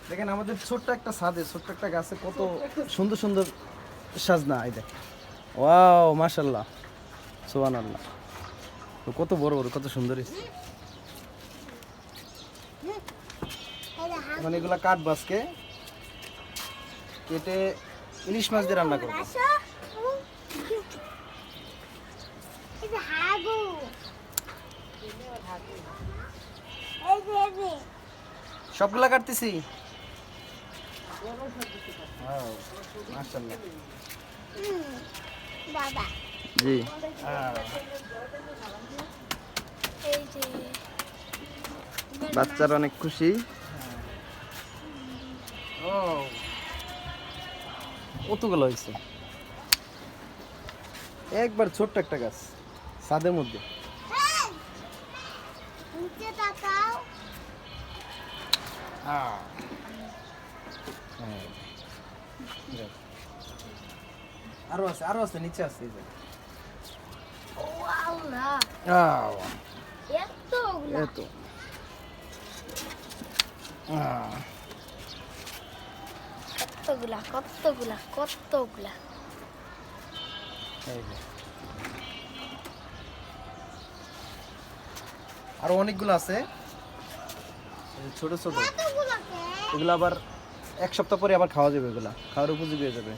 দেখেন আমাদের ছোট্ট একটা ছাদে ছোট্ট একটা গাছে কত সুন্দর সুন্দর সাজনা। এই দেখ, ওয়াও মাশাআল্লাহ, সুবহানাল্লাহ, তো কত বড় বড় কত সুন্দর হয়েছে। এখন এগুলা কাটবো, আজকে কেটে ইলিশ মাছ দিয়ে রান্না করবো। সবগুলা কাটতেছি। ওয়াও, মাশাআল্লাহ। বাবা জি, এই যে বাচ্চারা অনেক খুশি। ও, কতগুলো হয়েছে, একবার ছোট্ট একটা গাছ ছাদের মধ্যে। নিচে তাকাও। হ্যাঁ, আরো আছে, আরো আছে, নিচে আছে এই যে। ওয়াও না আও, এতগুলা এতো আহ, কতগুলা কতগুলা কতগুলা এই যে। আরো অনেকগুলো আছে, এই যে ছোট ছোট। এতগুলা কে এগুলো আবার এক সপ্তাহ পরে আবার খাওয়া যাবে, এগুলা খাওয়ার উপযোগী হয়ে যাবে।